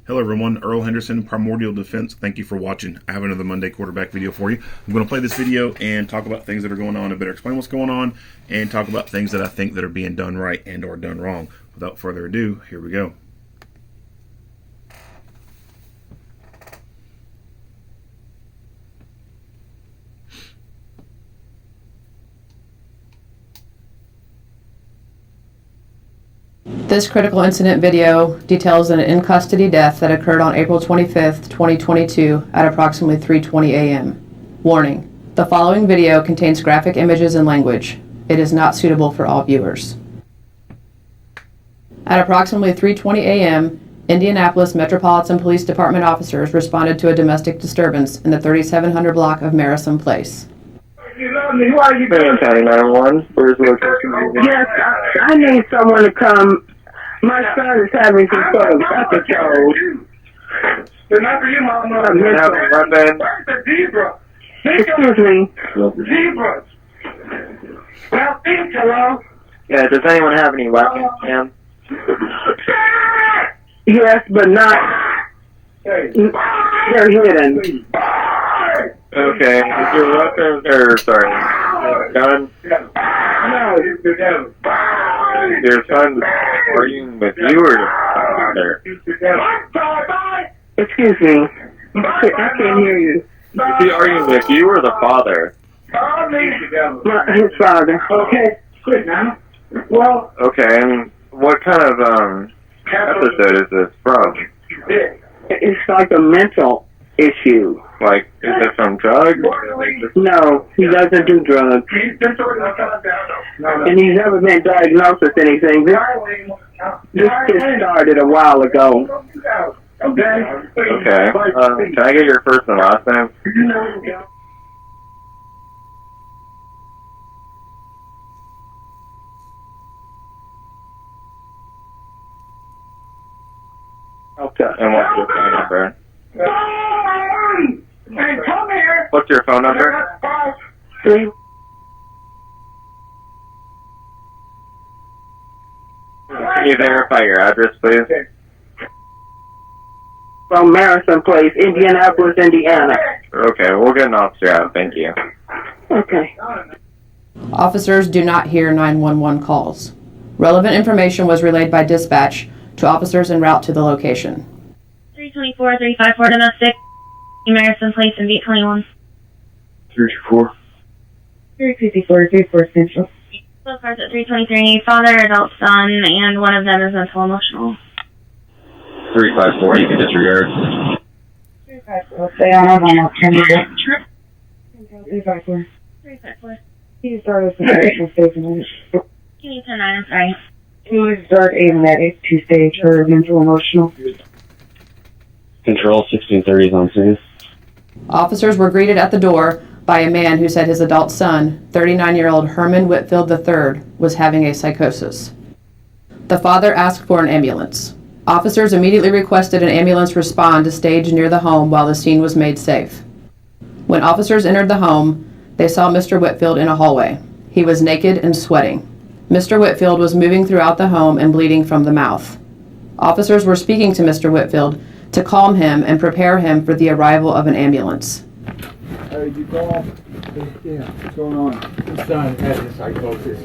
Hello everyone, Earl Henderson, Primordial Defense. Thank you for watching. I have another Monday quarterback video for you. I'm going to play this video and talk about things that are going on. I better explain what's going on and talk about things that I think that are being done right and or done wrong. Without further ado, here we go. This critical incident video details an in-custody death that occurred on April 25th, 2022 at approximately 3:20 a.m. Warning: the following video contains graphic images and language. It is not suitable for all viewers. At approximately 3:20 a.m., Indianapolis Metropolitan Police Department officers responded to a domestic disturbance in the 3700 block of Marison Place. You love me. Why are you doing County 911. Where's the location? Yes, I need someone to come. My son is having some sort of episode. But not for you, Mama. Where's the zebra? Excuse me. Zebras. Well, think, hello? Yeah, does anyone have any weapons, ma'am? Yes, but not. They're hidden. Okay, is your weapon, or sorry, gun? No. Is your son arguing with you or the father? Excuse me. I can't hear you. Is he arguing with you or the father? His father. Okay, good now. Well. Okay, and what kind of episode is this from? It's like a mental issue. Like, is it from drugs? No, he doesn't do drugs. And he's never been diagnosed with anything. This started a while ago. Okay, can I get your first and last name? Okay. And what's your phone number? Hey, come here. What's your phone number? 3. Can you verify your address, please? From Marison Place, Indianapolis, Indiana. Okay, we'll get an officer out. Thank you. Okay. Officers do not hear 911 calls. Relevant information was relayed by dispatch to officers en route to the location. 324, 354 domestic, Marison Place and Beat 21. 324. 354, 34 Central. Both cars at 323, father, adult son, and one of them is mental emotional. 354, you can disregard. 354, stay on our line, Trip. 354. 354. Can you start us an additional stage medic? Can you turn 9, I'm sorry. Can you start a medic to stage for mental emotional? Control 1630 is on scene. Officers were greeted at the door by a man who said his adult son, 39-year-old Herman Whitfield III, was having a psychosis. The father asked for an ambulance. Officers immediately requested an ambulance respond to stage near the home while the scene was made safe. When officers entered the home, they saw Mr. Whitfield in a hallway. He was naked and sweating. Mr. Whitfield was moving throughout the home and bleeding from the mouth. Officers were speaking to Mr. Whitfield to calm him and prepare him for the arrival of an ambulance. Hey, did you call? Yeah, what's going on? My son has a psychosis.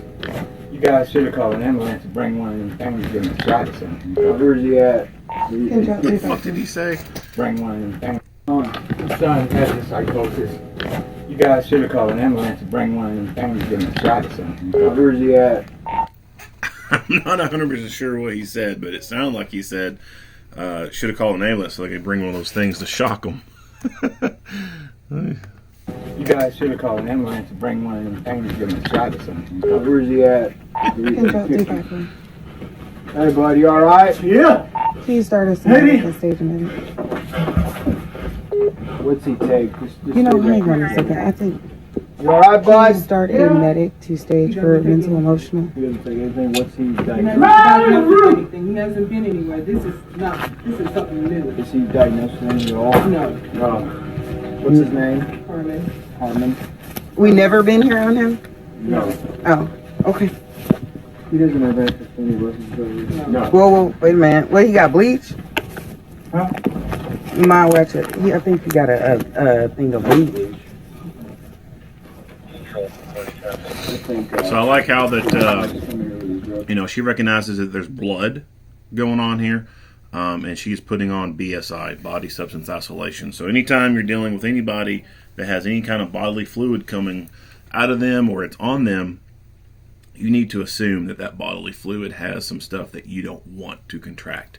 You guys should have called an ambulance to bring one of them things in the shot or something. Where's he at? What the fuck did he say? Bring one of them things. My son has a psychosis. You guys should have called an ambulance to bring one of them things in the shot or something. Where's he at? I'm not 100% sure what he said, but it sounded like he said should have called an ambulance so they could bring one of those things to shock him. You guys should have called an ambulance to bring one of them things in the shot or something. Where's he at? Hey, buddy, you alright? Yeah. Can you start us an additional stage medic? What's he take? You know, hang on a second. I think. You alright, Can bud? you start a medic to stage for mental emotional? He doesn't take anything. What's he He diagnosed? hasn't diagnosed anything. He hasn't been anywhere. This is something new. Is he diagnosed with anything at all? No. No. What's his name? Herman. Harmon? We never been here on him? No. Oh, okay. He doesn't have access to any lessons. No. Whoa, wait a minute. What, he got bleach? Huh? My watch, I think he got a thing of weed. So I like how that, she recognizes that there's blood going on here, and she's putting on BSI, body substance isolation. So anytime you're dealing with anybody that has any kind of bodily fluid coming out of them or it's on them, you need to assume that that bodily fluid has some stuff that you don't want to contract.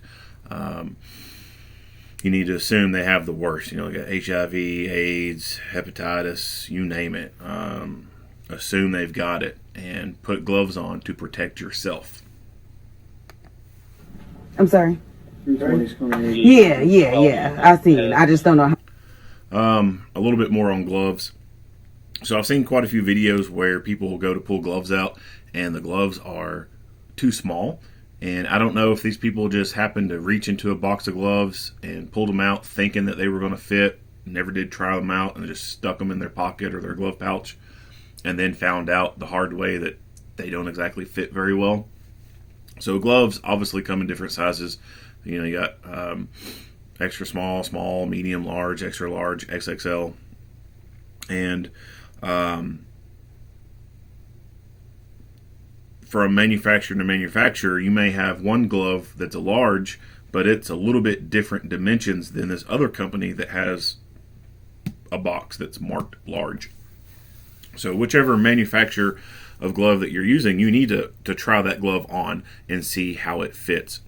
You need to assume they have the worst. Got HIV, AIDS, hepatitis, you name it. Assume they've got it and put gloves on to protect yourself. I'm sorry. Yeah. I seen. I just don't know how. A little bit more on gloves. So I've seen quite a few videos where people will go to pull gloves out and the gloves are too small. And I don't know if these people just happened to reach into a box of gloves and pulled them out thinking that they were going to fit, never did try them out, and just stuck them in their pocket or their glove pouch, and then found out the hard way that they don't exactly fit very well. So gloves obviously come in different sizes. You got extra small, small, medium, large, extra large, XXL. And from manufacturer to manufacturer, you may have one glove that's a large, but it's a little bit different dimensions than this other company that has a box that's marked large. So whichever manufacturer of glove that you're using, you need to try that glove on and see how it fits.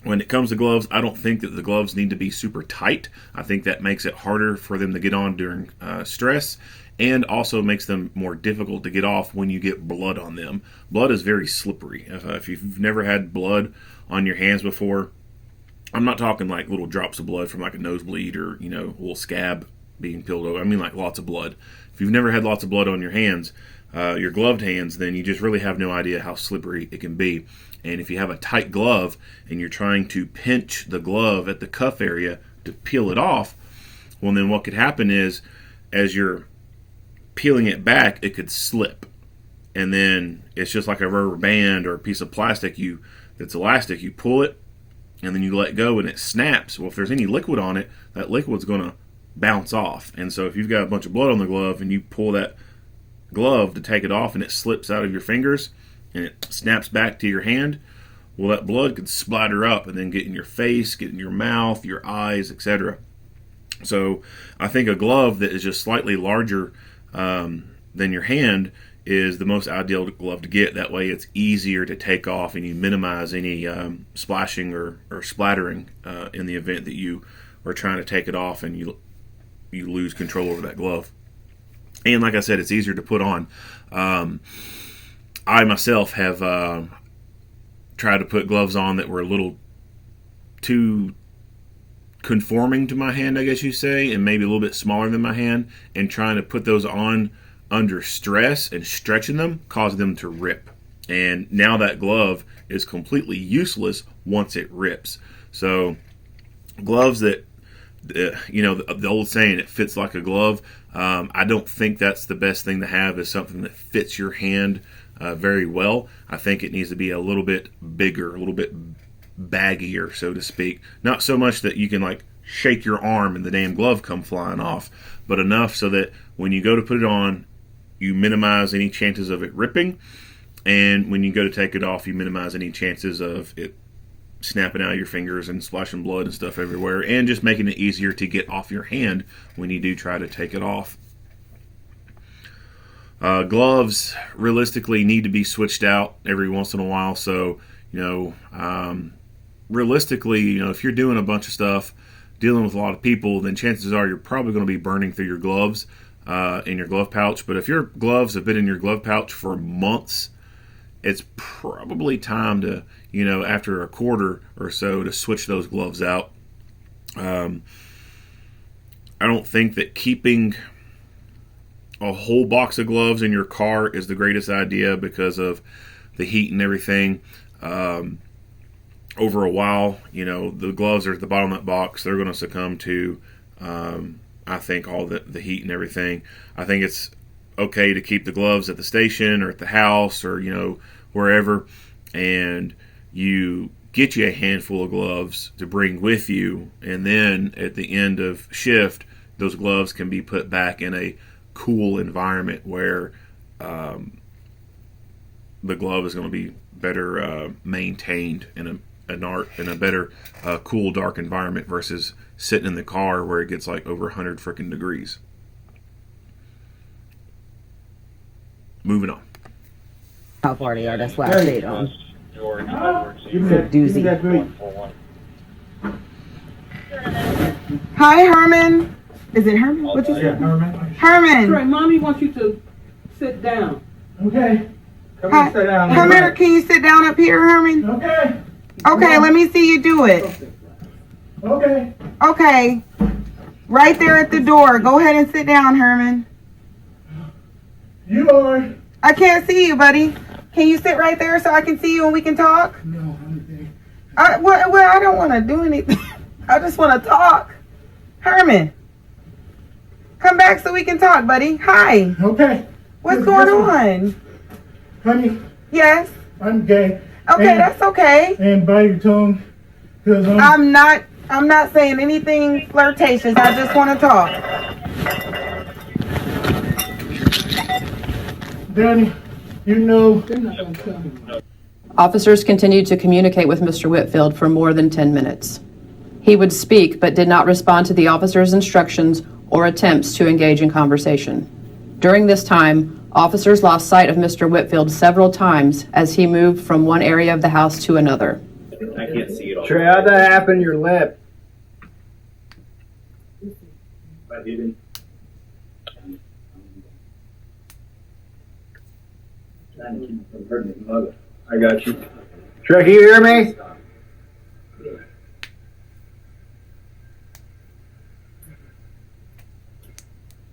When it comes to gloves, I don't think that the gloves need to be super tight. I think that makes it harder for them to get on during stress, and also makes them more difficult to get off when you get blood on them. Blood is very slippery. If you've never had blood on your hands before, I'm not talking like little drops of blood from like a nosebleed or a little scab being peeled over. I mean like lots of blood. If you've never had lots of blood on your hands, your gloved hands, then you just really have no idea how slippery it can be. And if you have a tight glove and you're trying to pinch the glove at the cuff area to peel it off, well then what could happen is as you're peeling it back, it could slip. And then it's just like a rubber band or a piece of plastic that's elastic. You pull it and then you let go and it snaps. Well, if there's any liquid on it, that liquid's going to bounce off. And so if you've got a bunch of blood on the glove and you pull that glove to take it off and it slips out of your fingers and it snaps back to your hand, well, that blood could splatter up and then get in your face, get in your mouth, your eyes, etc. So I think a glove that is just slightly larger than your hand is the most ideal glove to get. That way it's easier to take off and you minimize any splashing or splattering in the event that you are trying to take it off and you lose control over that glove. And like I said, it's easier to put on. I myself have tried to put gloves on that were a little too conforming to my hand, I guess you say, and maybe a little bit smaller than my hand, and trying to put those on under stress and stretching them caused them to rip. And now that glove is completely useless once it rips. So gloves that, the old saying, it fits like a glove, I don't think that's the best thing to have, is something that fits your hand very well. I think it needs to be a little bit bigger, a little bit baggier, so to speak. Not so much that you can like shake your arm and the damn glove come flying off, but enough so that when you go to put it on, you minimize any chances of it ripping, and when you go to take it off, you minimize any chances of it snapping out of your fingers and splashing blood and stuff everywhere, and just making it easier to get off your hand when you do try to take it off. Gloves realistically need to be switched out every once in a while. So realistically, if you're doing a bunch of stuff, dealing with a lot of people, then chances are you're probably going to be burning through your gloves in your glove pouch. But if your gloves have been in your glove pouch for months, it's probably time to, after a quarter or so, to switch those gloves out. I don't think that keeping a whole box of gloves in your car is the greatest idea because of the heat and everything. Over a while, the gloves are at the bottom of that box. They're going to succumb to, I think, all the heat and everything. I think it's okay to keep the gloves at the station or at the house or, wherever, and you get you a handful of gloves to bring with you, and then at the end of shift, those gloves can be put back in a cool environment where the glove is going to be better maintained in a better cool, dark environment versus sitting in the car where it gets like over 100 freaking degrees. Mmoving on. How far they are, that's why I stayed on. Give me that, give me that drink. Hi, Herman. Is it Herman? What you Yeah, say? Herman. Herman. Right, mommy wants you to sit down. Okay. Come Hi. on, sit down. Herman, can you sit down up here, Herman? Okay. Okay, let me see you do it. Okay. Okay. Right there at the door. Go ahead and sit down, Herman. You are. I can't see you, buddy. Can you sit right there so I can see you and we can talk? No, Well, I don't want to do anything. I just want to talk. Herman, come back so we can talk, buddy. Hi. okay. What's Yes, going yes, on? Honey, Yes. I'm gay. Okay, And- that's okay. And bite your tongue. Cause I'm not saying anything flirtatious. I just want to talk. Daddy, you know. They're not gonna tell him. Officers continued to communicate with Mr. Whitfield for more than 10 minutes. He would speak but did not respond to the officers' instructions or attempts to engage in conversation. During this time, officers lost sight of Mr. Whitfield several times as he moved from one area of the house to another. I can't see it all. Trey, how'd that happen to your lip? I didn't. Trying to keep him from hurting his mother. I got you. Trey, can you hear me?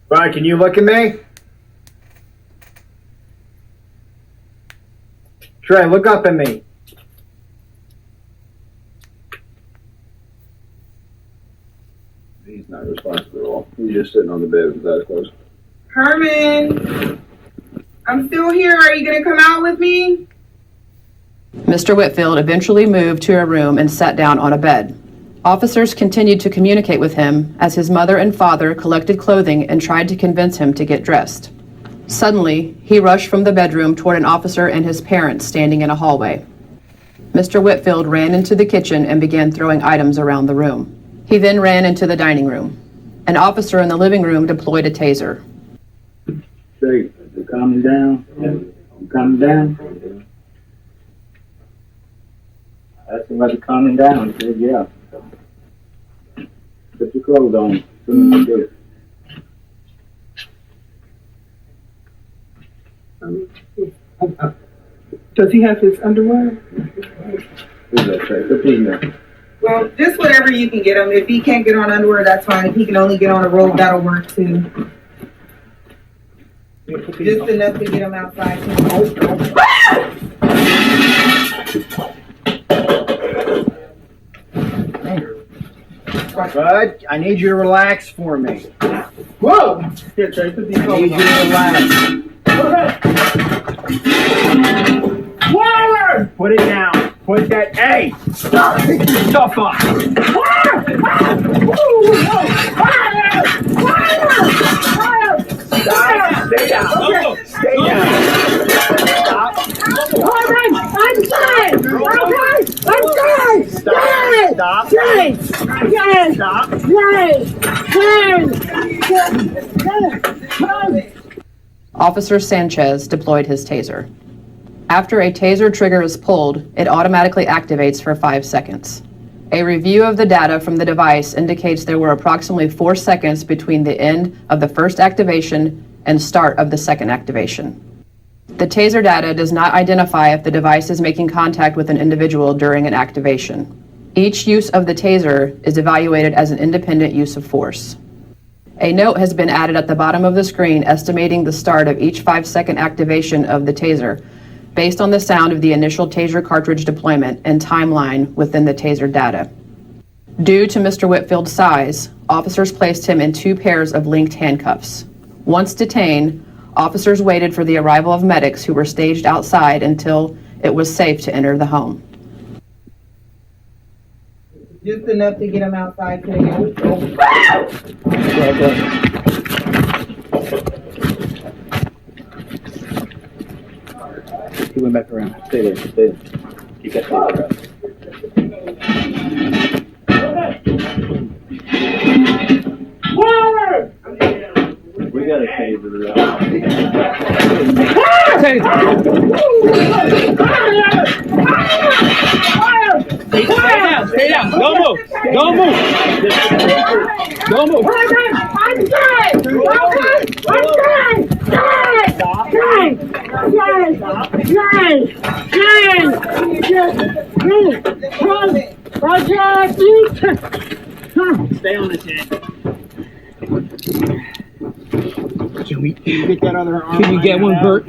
Brian, can you look at me? Trey, look up at me. He's not responsible at all. He's just sitting on the bed with his eyes closed. Herman, I'm still here. Are you going to come out with me? Mr. Whitfield eventually moved to a room and sat down on a bed. Officers continued to communicate with him as his mother and father collected clothing and tried to convince him to get dressed. Suddenly, he rushed from the bedroom toward an officer and his parents standing in a hallway. Mr. Whitfield ran into the kitchen and began throwing items around the room. He then ran into the dining room. An officer in the living room deployed a taser. Trey, you calming down? You calming down? I asked him about calming down. He said, yeah. Put your clothes on. As soon as you do. Does he have his underwear? Who's that, Trey? Put these in. Well, just whatever you can get him. If he can't get on underwear, that's fine. If he can only get on a robe, that'll work too. Just enough to get him outside. Bud, I need you to relax for me. Whoa! Here, Trey, put these I need you to relax. Put it down. Put that. Hey! Stop! Pick your stuff up! Stop! Stay down! Okay. Stay down! Stop! I'm fine! Okay! I'm fine! Stop! Yes! Stop! Yes! Stop! Yes! Officer Sanchez deployed his taser. After a taser trigger is pulled, it automatically activates for 5 seconds. A review of the data from the device indicates there were approximately 4 seconds between the end of the first activation and start of the second activation. The taser data does not identify if the device is making contact with an individual during an activation. Each use of the taser is evaluated as an independent use of force. A note has been added at the bottom of the screen estimating the start of each 5-second activation of the taser based on the sound of the initial taser cartridge deployment and timeline within the taser data. Due to Mr. Whitfield's size, officers placed him in 2 pairs of linked handcuffs. Once detained, officers waited for the arrival of medics who were staged outside until it was safe to enter the home. Just enough to get him outside today. He went back around. Stay there. Stay there. You got that. We gotta save her. Stay down. Stay down. Don't move. Don't move. Don't move. I'm dead. Stay on his head. Can we get that other arm? Can you get one, Bert?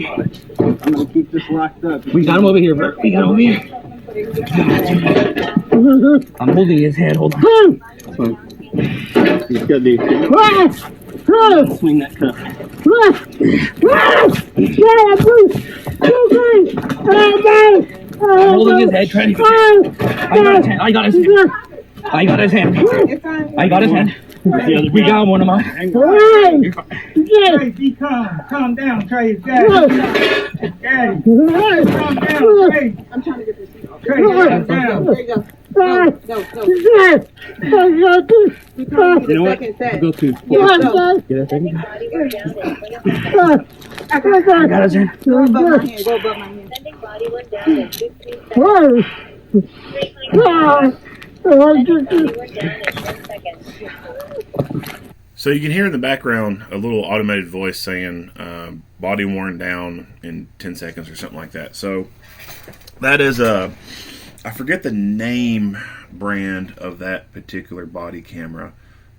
I'm gonna keep this locked up. We got him over here, Bert. We got him over here. I'm holding his head. Hold on. He's got the swing that cuff. I'm holding his head, trying to get I got his hand. I got his hand. I got his hand. We got one of mine. Hey, be calm. Calm down, Trey. Daddy. Daddy. Calm down, Trey. I'm trying to get this thing off. Trey, calm down. There you go. Go. You know what? Go to. Get that thing. I got his hand. Go above my hand. Go above my hand. Sending body one down in 15 seconds. 10 seconds. So you can hear in the background a little automated voice saying body worn down in 10 seconds or something like that. So that is I forget the name brand of that particular body camera.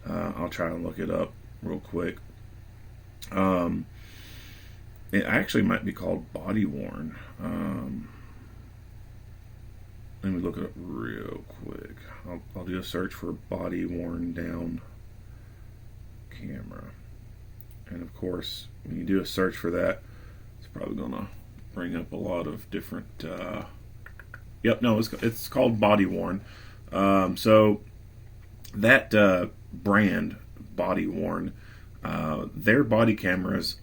I'll try to look it up real quick. It actually might be called body worn. Let me look it up real quick. I'll do a search for body worn down camera, and of course when you do a search for that, it's probably gonna bring up a lot of different it's called body worn. So that brand, body worn, their body cameras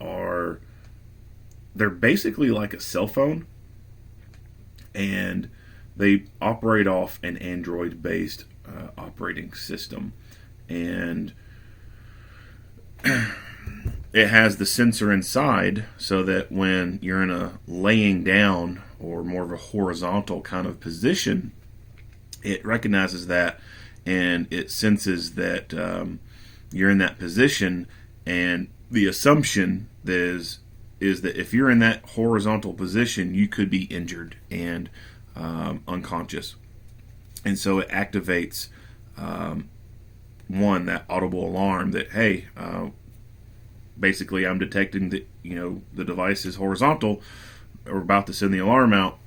they're basically like a cell phone, and they operate off an Android based operating system, and it has the sensor inside so that when you're in a laying down or more of a horizontal kind of position, it recognizes that and it senses that you're in that position, and the assumption is that if you're in that horizontal position, you could be injured and unconscious. And so it activates that audible alarm that, hey, basically I'm detecting that the device is horizontal, or about to send the alarm out.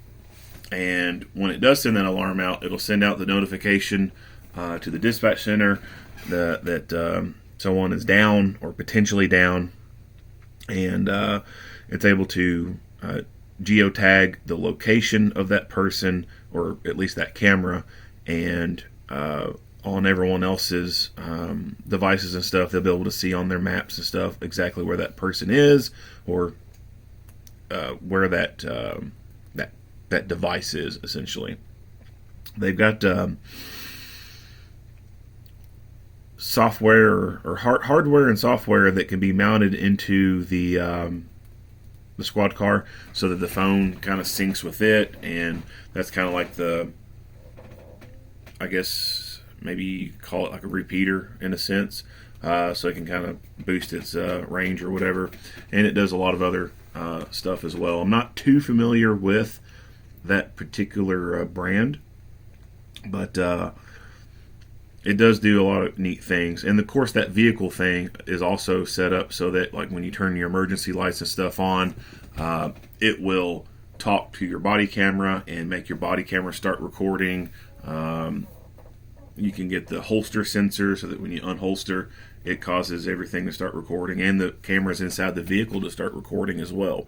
And when it does send that alarm out, it'll send out the notification to the dispatch center that someone is down or potentially down, and it's able to geotag the location of that person, or at least that camera, and on everyone else's devices and stuff, they'll be able to see on their maps and stuff exactly where that person is, or where that device is. Essentially, they've got software or hardware and software that can be mounted into the squad car, so that the phone kind of syncs with it, and that's kind of like I guess maybe you call it like a repeater in a sense, so it can kind of boost its range or whatever, and it does a lot of other stuff as well. I'm not too familiar with that particular brand, but it does do a lot of neat things. And of course, that vehicle thing is also set up so that, like, when you turn your emergency lights and stuff on, it will talk to your body camera and make your body camera start recording. You can get the holster sensor so that when you unholster, it causes everything to start recording, and the cameras inside the vehicle to start recording as well.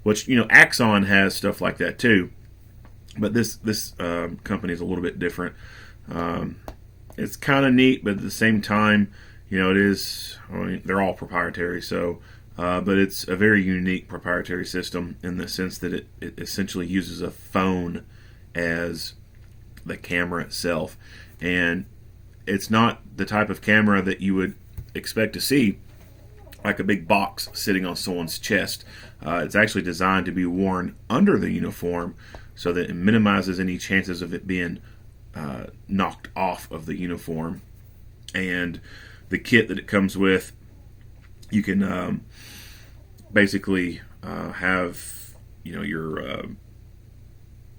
Which, Axon has stuff like that too, but this company is a little bit different. it's kind of neat, but at the same time, you know, it is, I mean, they're all proprietary, so, but it's a very unique proprietary system in the sense that it essentially uses a phone as the camera itself. And it's not the type of camera that you would expect to see, like a big box sitting on someone's chest. It's actually designed to be worn under the uniform so that it minimizes any chances of it being knocked off of the uniform. And the kit that it comes with, you can basically have, you know, your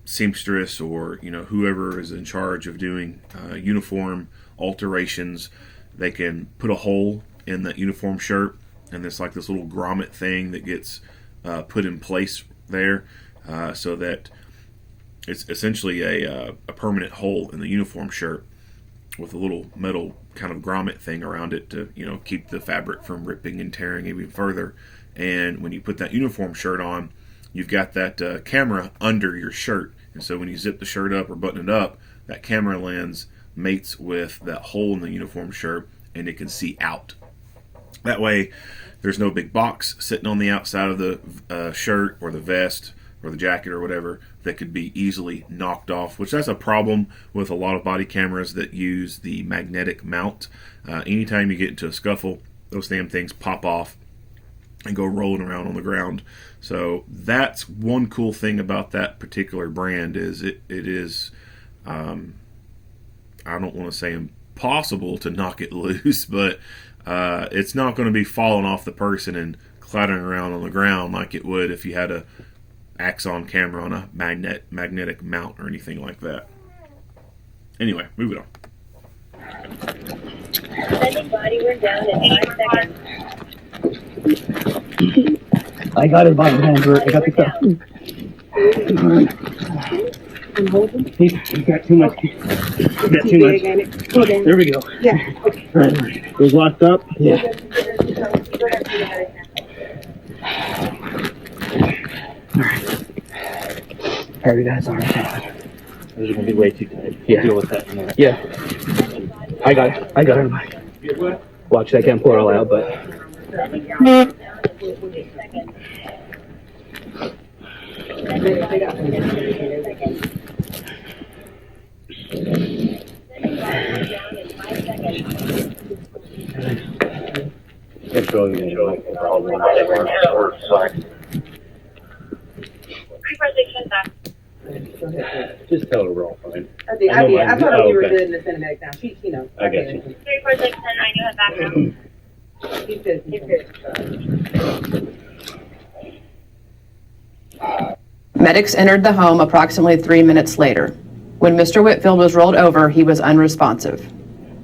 seamstress or, you know, whoever is in charge of doing uniform alterations. They can put a hole in that uniform shirt, and it's like this little grommet thing that gets put in place there, so that it's essentially a permanent hole in the uniform shirt with a little metal kind of grommet thing around it to, you know, keep the fabric from ripping and tearing even further. And when you put that uniform shirt on, you've got that camera under your shirt, and so when you zip the shirt up or button it up, that camera lens mates with that hole in the uniform shirt, and it can see out. That way there's no big box sitting on the outside of the shirt or the vest or the jacket or whatever that could be easily knocked off, which that's a problem with a lot of body cameras that use the magnetic mount. Anytime you get into a scuffle, those damn things pop off and go rolling around on the ground. So that's one cool thing about that particular brand, is it is I don't want to say impossible to knock it loose, but it's not going to be falling off the person and clattering around on the ground like it would if you had a Axon camera on a magnetic mount or anything like that. Anyway, moving on. Sending body work down in 5 seconds. I got it, body handler. I got the cuff. He's got too much. He's got too much. There we go. Yeah. Right. It was locked up? Yeah. Alright, guys, alright. This is gonna be way too tight. Yeah. Deal with that in a minute. Yeah. I got it. Watch, I can't pull it all out, but. Just tell her we're all fine. I did. I told her you were good in the cinematic now. She knows. I got you. 34610, I do have background. He says he's good. Medics entered the home approximately 3 minutes later. When Mr. Whitfield was rolled over, he was unresponsive.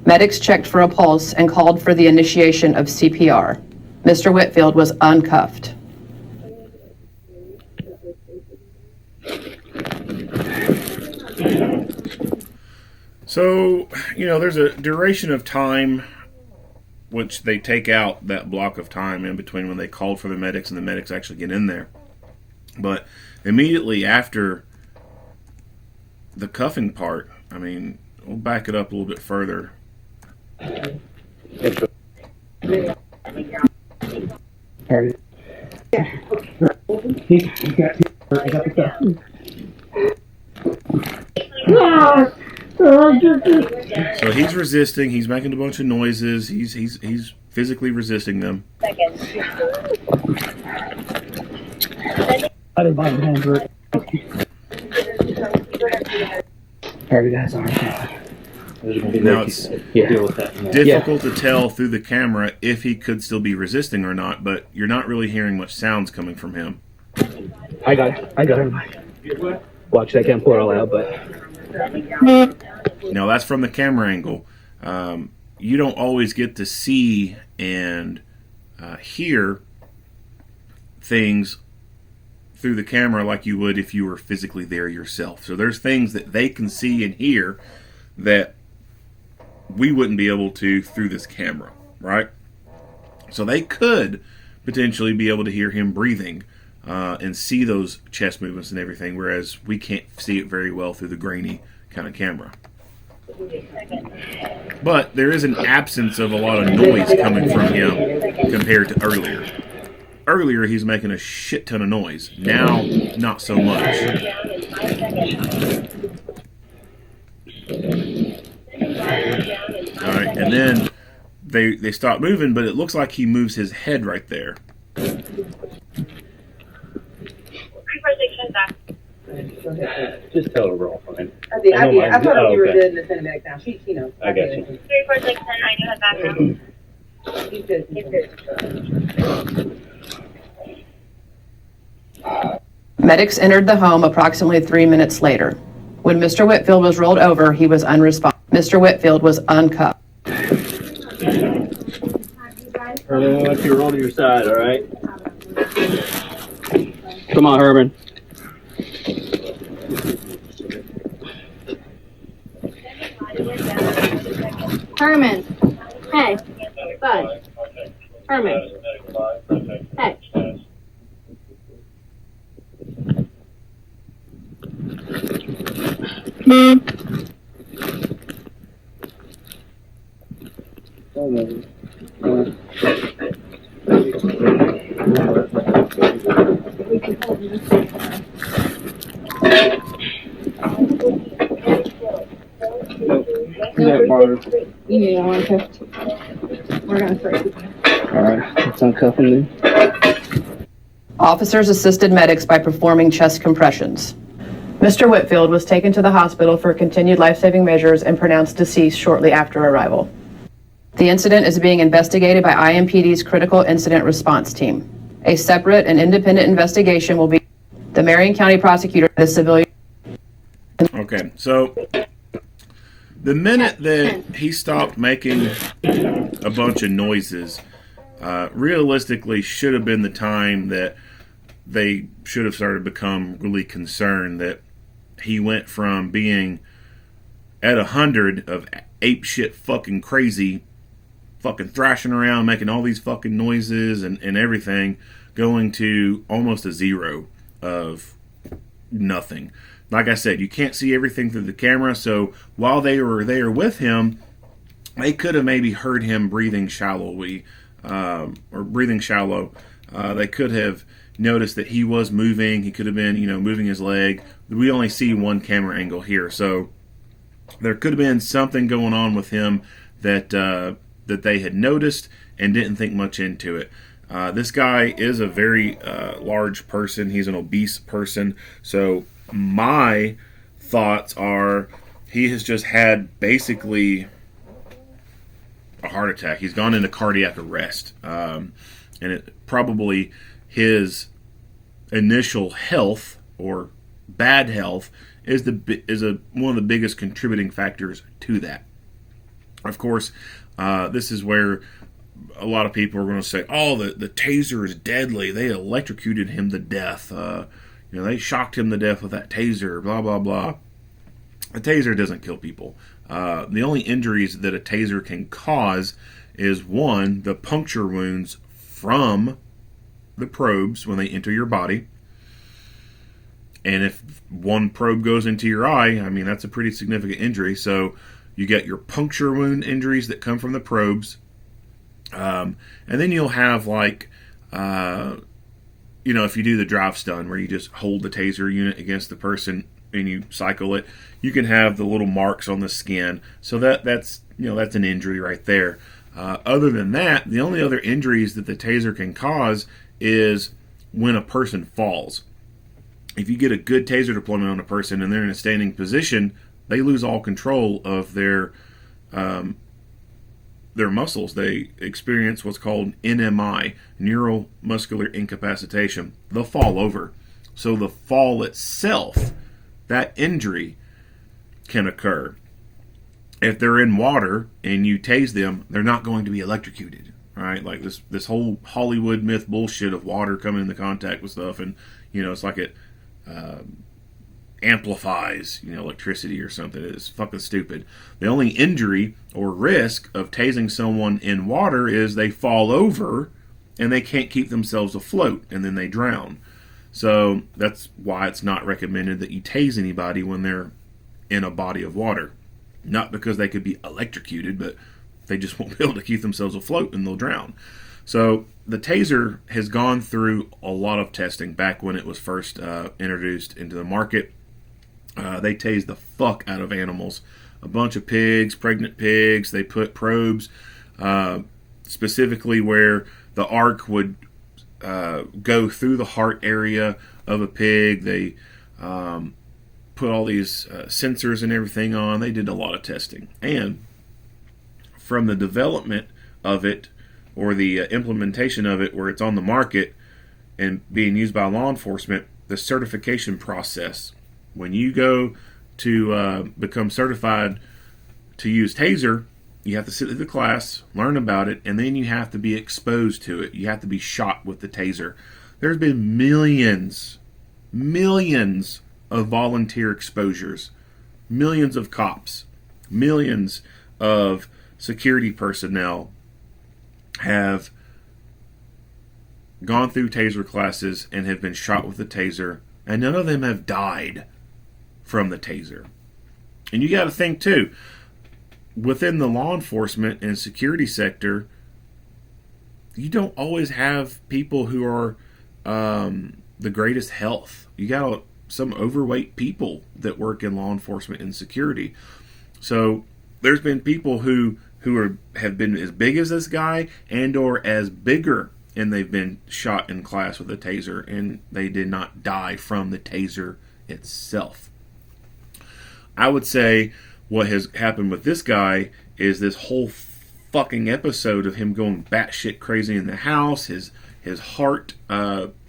Medics checked for a pulse and called for the initiation of CPR. Mr. Whitfield was uncuffed. So, you know, there's a duration of time which they take out that block of time in between when they called for the medics and the medics actually get in there. But immediately after the cuffing part, I mean, we'll back it up a little bit further. So he's resisting. He's making a bunch of noises. He's physically resisting them. I didn't buy the handler. Alright, guys, alright. Now it's difficult to tell through the camera if he could still be resisting or not, but you're not really hearing much sounds coming from him. I got it. Watch, I can't pull it all out, but. Now that's from the camera angle. You don't always get to see and hear things through the camera like you would if you were physically there yourself. So there's things that they can see and hear that we wouldn't be able to through this camera, right? So they could potentially be able to hear him breathing and see those chest movements and everything, whereas we can't see it very well through the grainy kind of camera. But there is an absence of a lot of noise coming from him compared to earlier. Earlier, he's making a shit ton of noise. Now, not so much. Alright, and then they stop moving, but it looks like he moves his head right there. Just tell her we're all fine. I told her you were good and send it back down. She knows. I got you. 34610, I do have background. He's good. He's good. Medics entered the home approximately 3 minutes later. When Mr. Whitfield was rolled over, he was unresponsive. Mr. Whitfield was uncuffed. Herman, I want you to roll to your side, all right? Come on, Herman. Herman. Hey. Bud. Herman. Hey. You need a one cuff. We're gonna break. All right, let's uncuff him then. Officers assisted medics by performing chest compressions. Mr. Whitfield was taken to the hospital for continued life-saving measures and pronounced deceased shortly after arrival. The incident is being investigated by IMPD's Critical Incident Response Team. A separate and independent investigation will be the Marion County prosecutor, the civilian. Okay, so the minute that he stopped making a bunch of noises, realistically should have been the time that they should have started to become really concerned that he went from being at 100 of ape shit fucking crazy, fucking thrashing around, making all these fucking noises and everything, going to almost a zero of nothing. Like I said, you can't see everything through the camera, so while they were there with him, they could have maybe heard him breathing shallowly, or breathing shallow. They could have noticed that he was moving. He could have been, moving his leg. We only see one camera angle here, so there could have been something going on with him that that they had noticed and didn't think much into it. This guy is a very large person. He's an obese person, so my thoughts are he has just had basically a heart attack. He's gone into cardiac arrest, and it probably his initial health or bad health is one of the biggest contributing factors to that. Of course, this is where a lot of people are going to say, "Oh, the taser is deadly. They electrocuted him to death. They shocked him to death with that taser." Blah blah blah. A taser doesn't kill people. The only injuries that a taser can cause is, one, the puncture wounds from the probes when they enter your body. And if one probe goes into your eye, that's a pretty significant injury. So you get your puncture wound injuries that come from the probes. And then you'll have if you do the drive stun where you just hold the taser unit against the person and you cycle it, you can have the little marks on the skin. So that's an injury right there. Other than that, the only other injuries that the taser can cause is when a person falls. If you get a good taser deployment on a person and they're in a standing position, they lose all control of their muscles. They experience what's called NMI, neuromuscular incapacitation. They'll fall over. So the fall itself, that injury, can occur. If they're in water and you tase them, they're not going to be electrocuted. All right, like this whole Hollywood myth bullshit of water coming into contact with stuff, and it's like it amplifies electricity or something. It's fucking stupid. The only injury or risk of tasing someone in water is they fall over and they can't keep themselves afloat and then they drown. So that's why it's not recommended that you tase anybody when they're in a body of water. Not because they could be electrocuted, but they just won't be able to keep themselves afloat and they'll drown. So the taser has gone through a lot of testing back when it was first introduced into the market. They tased the fuck out of animals. A bunch of pigs, pregnant pigs. They put probes specifically where the arc would go through the heart area of a pig. They put all these sensors and everything on. They did a lot of testing. And from the development of it, or the implementation of it, where it's on the market and being used by law enforcement, the certification process. When you go to become certified to use taser, you have to sit through the class, learn about it, and then you have to be exposed to it. You have to be shot with the taser. There's been millions of volunteer exposures, millions of cops, millions of security personnel have gone through taser classes and have been shot with the taser, and none of them have died from the taser. And you got to think too, within the law enforcement and security sector, you don't always have people who are the greatest health. You got some overweight people that work in law enforcement and security. So there's been people who have been as big as this guy and or as bigger, and they've been shot in class with a taser, and they did not die from the taser itself. I would say what has happened with this guy is this whole fucking episode of him going batshit crazy in the house, his heart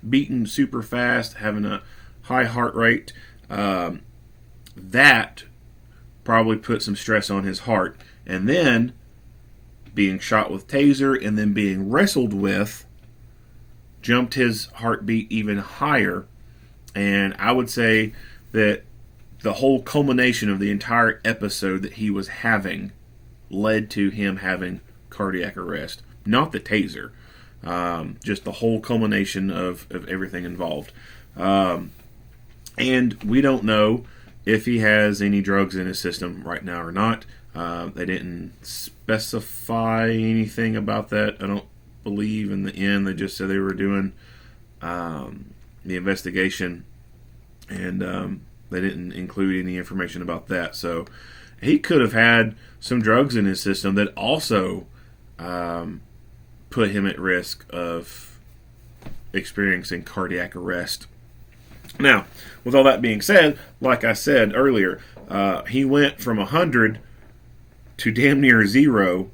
beating super fast, having a high heart rate, that probably put some stress on his heart. And then being shot with taser and then being wrestled with jumped his heartbeat even higher. And I would say that the whole culmination of the entire episode that he was having led to him having cardiac arrest. Not the taser. Just the whole culmination of everything involved. And we don't know if he has any drugs in his system right now or not. They didn't specify anything about that. I don't believe in the end. They just said they were doing the investigation, and they didn't include any information about that. So he could have had some drugs in his system that also put him at risk of experiencing cardiac arrest. Now, with all that being said, like I said earlier, he went from 100 to damn near 0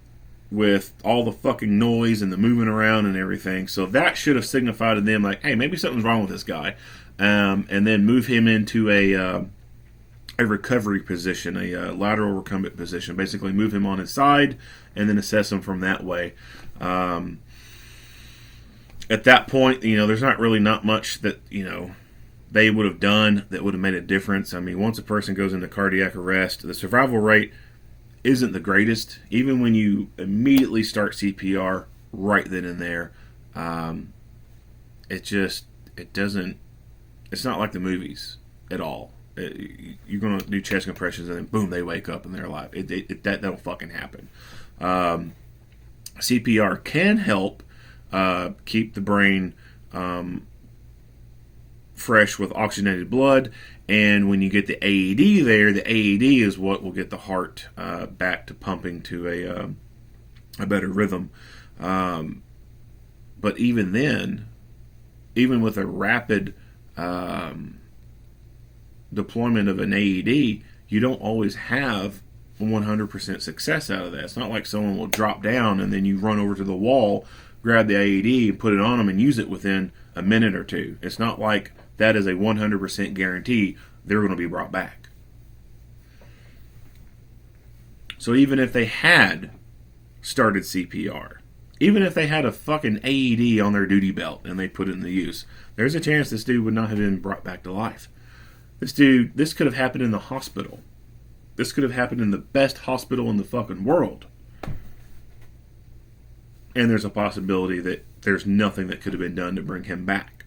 with all the fucking noise and the moving around and everything. So that should have signified to them, like, hey, maybe something's wrong with this guy. And then move him into a recovery position, a lateral recumbent position. Basically move him on his side and then assess him from that way. At that point, there's not much that, they would have done that would have made a difference. I mean, once a person goes into cardiac arrest, the survival rate isn't the greatest. Even when you immediately start CPR right then and there, it's not like the movies at all. You're going to do chest compressions and then boom, they wake up and they're alive. That don't fucking happen. CPR can help keep the brain fresh with oxygenated blood, and when you get the AED there, the AED is what will get the heart back to pumping to a better rhythm. But even then, even with a rapid deployment of an AED, you don't always have 100% success out of that. It's not like someone will drop down and then you run over to the wall, grab the AED, and put it on them and use it within a minute or two. It's not like that is a 100% guarantee they're going to be brought back. So even if they had started CPR, even if they had a fucking AED on their duty belt and they put it into use, there's a chance this dude would not have been brought back to life. This could have happened in the hospital. This could have happened in the best hospital in the fucking world. And there's a possibility that there's nothing that could have been done to bring him back.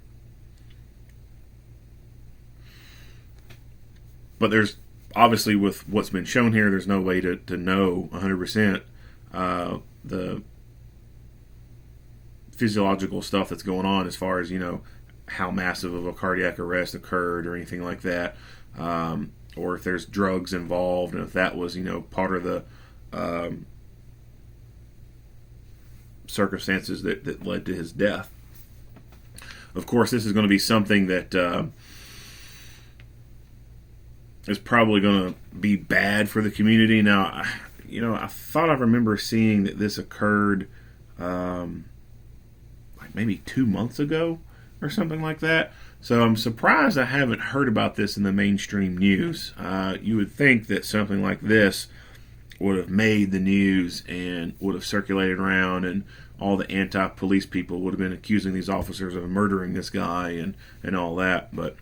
But there's obviously, with what's been shown here, there's no way to know 100% the physiological stuff that's going on as far as, how massive of a cardiac arrest occurred or anything like that, or if there's drugs involved, and if that was, part of the circumstances that led to his death. Of course, this is going to be something that is probably going to be bad for the community. Now, I thought I remember seeing that this occurred like maybe 2 months ago or something like that. So I'm surprised I haven't heard about this in the mainstream news. You would think that something like this would have made the news and would have circulated around, and all the anti-police people would have been accusing these officers of murdering this guy and all that. But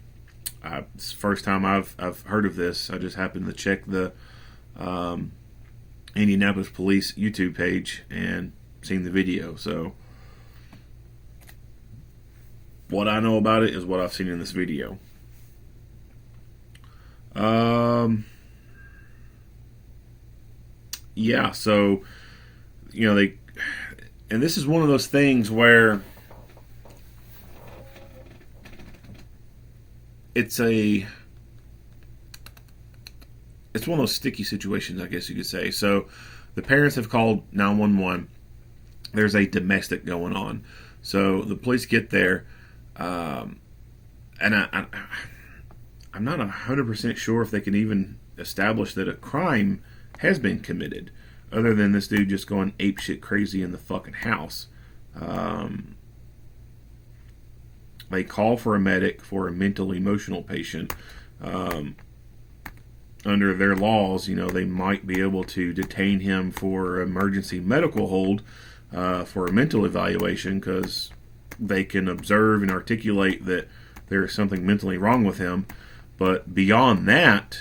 it's the first time I've heard of this. I just happened to check the Indianapolis Police YouTube page and seen the video. So what I know about it is what I've seen in this video. Yeah, so, and this is one of those things where it's one of those sticky situations, I guess you could say. So the parents have called 911. There's a domestic going on. So the police get there, and I'm not 100% sure if they can even establish that a crime has been committed, other than this dude just going apeshit crazy in the fucking house. They call for a medic for a mental emotional patient. Under their laws, they might be able to detain him for emergency medical hold for a mental evaluation, because they can observe and articulate that there is something mentally wrong with him. But beyond that,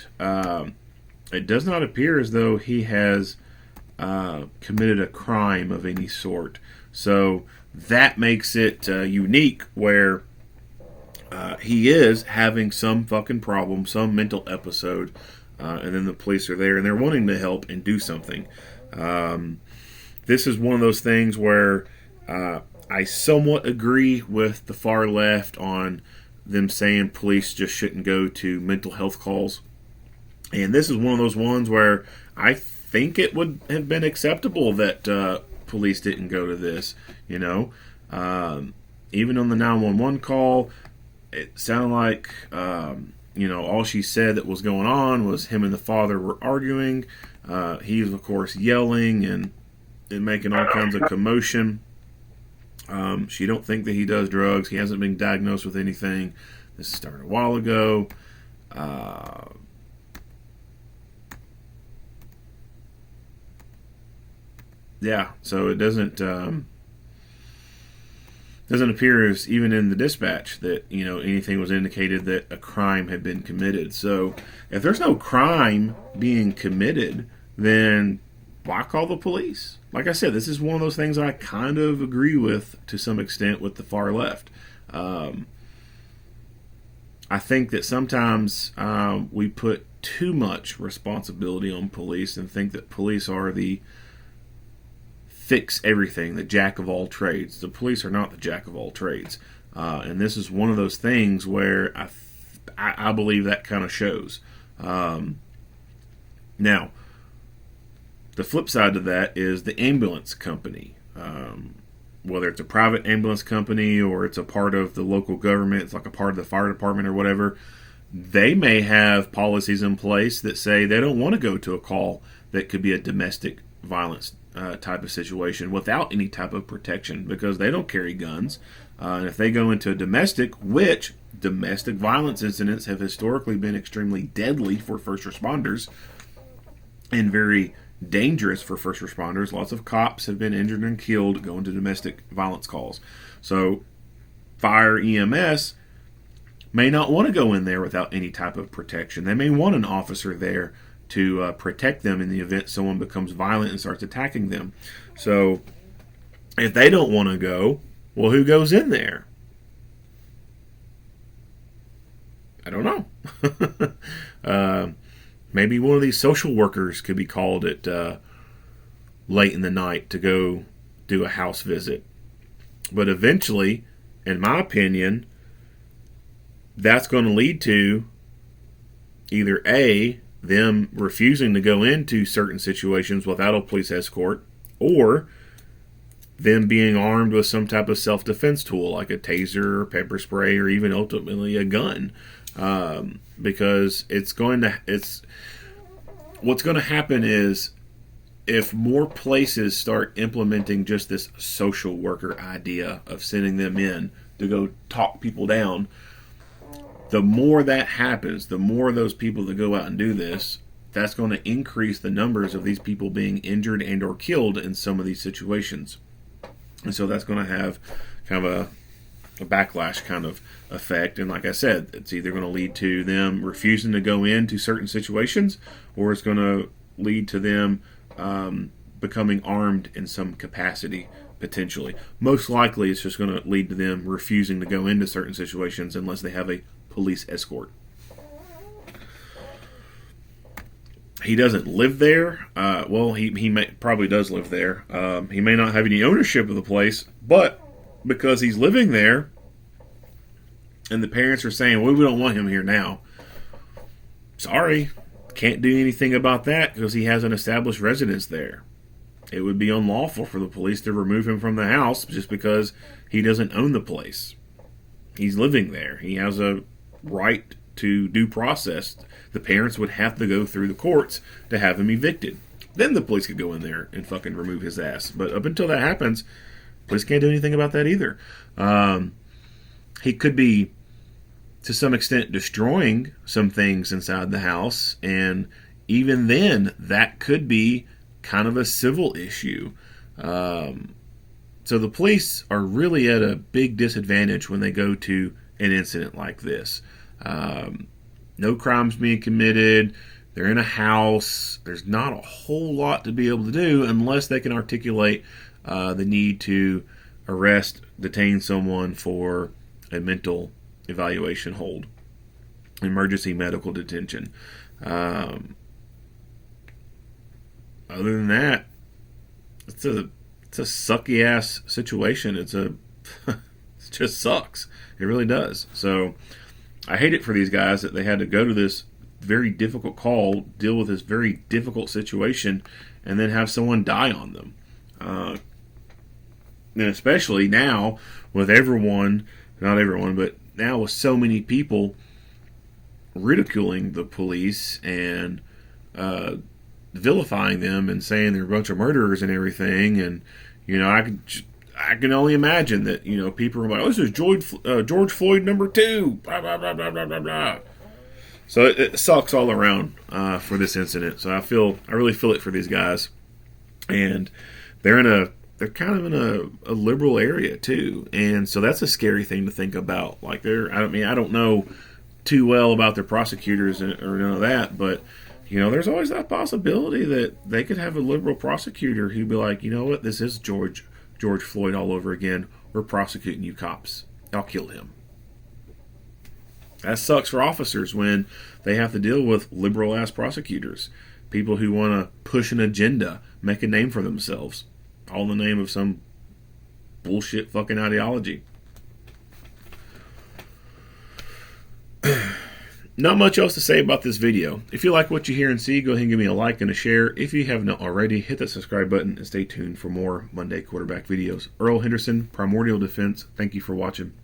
it does not appear as though he has committed a crime of any sort. So that makes it unique, where he is having some fucking problem, some mental episode, and then the police are there and they're wanting to help and do something. This is one of those things where I somewhat agree with the far left on them saying police just shouldn't go to mental health calls. And this is one of those ones where I think it would have been acceptable that police didn't go to this. Even on the 911 call, it sounded like, all she said that was going on was him and the father were arguing. He's, of course, yelling and making all kinds of commotion. She don't think that he does drugs. He hasn't been diagnosed with anything. This started a while ago. Yeah, so it doesn't appear as, even in the dispatch, that anything was indicated that a crime had been committed. So if there's no crime being committed, then why call the police? Like I said, this is one of those things I kind of agree with to some extent with the far left. I think that sometimes we put too much responsibility on police and think that police are the fix everything, the jack of all trades. The police are not the jack of all trades. And this is one of those things where I believe that kind of shows. Now, the flip side to that is the ambulance company. Whether it's a private ambulance company or it's a part of the local government, it's like a part of the fire department or whatever, they may have policies in place that say they don't want to go to a call that could be a domestic violence type of situation without any type of protection, because they don't carry guns. And if they go into a domestic, which domestic violence incidents have historically been extremely deadly for first responders and very dangerous for first responders. Lots of cops have been injured and killed going to domestic violence calls. So fire EMS may not want to go in there without any type of protection. They may want an officer there to protect them in the event someone becomes violent and starts attacking them. So if they don't want to go, well, who goes in there? I don't know. Maybe one of these social workers could be called at late in the night to go do a house visit. But eventually, in my opinion, that's going to lead to either A, them refusing to go into certain situations without a police escort, or them being armed with some type of self-defense tool like a taser or pepper spray or even ultimately a gun. Because what's going to happen is, if more places start implementing just this social worker idea of sending them in to go talk people down, the more that happens, the more those people that go out and do this, that's going to increase the numbers of these people being injured and or killed in some of these situations. And so that's going to have kind of a backlash kind of effect. And like I said, it's either going to lead to them refusing to go into certain situations, or it's going to lead to them becoming armed in some capacity, potentially. Most likely, it's just going to lead to them refusing to go into certain situations unless they have a police escort. He doesn't live there. Well, he probably does live there. He may not have any ownership of the place, but because he's living there, and the parents are saying, well, we don't want him here now. Sorry, can't do anything about that because he has an established residence there. It would be unlawful for the police to remove him from the house just because he doesn't own the place. He's living there. He has a right to due process. The parents would have to go through the courts to have him evicted. Then the police could go in there and fucking remove his ass. But up until that happens, police can't do anything about that either. He could be, to some extent, destroying some things inside the house, and even then, that could be kind of a civil issue. So the police are really at a big disadvantage when they go to an incident like this. No crimes being committed. They're in a house. There's not a whole lot to be able to do unless they can articulate the need to arrest, detain someone for a mental evaluation hold, emergency medical detention. Other than that, it's a sucky ass situation. It just sucks. It really does. So I hate it for these guys that they had to go to this very difficult call, deal with this very difficult situation, and then have someone die on them. And especially now with everyone, not everyone, but now with so many people ridiculing the police and vilifying them and saying they're a bunch of murderers and everything. And, you know, I can only imagine that, you know, people are like, oh, this is George Floyd #2, blah, blah, blah, blah, blah, blah, blah. So it sucks all around for this incident. So I really feel it for these guys. And they're kind of in a liberal area too. And so that's a scary thing to think about. Like I don't know too well about their prosecutors or none of that, but you know, there's always that possibility that they could have a liberal prosecutor who'd be like, you know what, this is George Floyd all over again. We're prosecuting you cops. I'll kill him. That sucks for officers when they have to deal with liberal-ass prosecutors. People who want to push an agenda, make a name for themselves, all in the name of some bullshit fucking ideology. Not much else to say about this video. If you like what you hear and see, go ahead and give me a like and a share. If you have not already, hit that subscribe button and stay tuned for more Monday quarterback videos. Earl Henderson, Primordial Defense. Thank you for watching.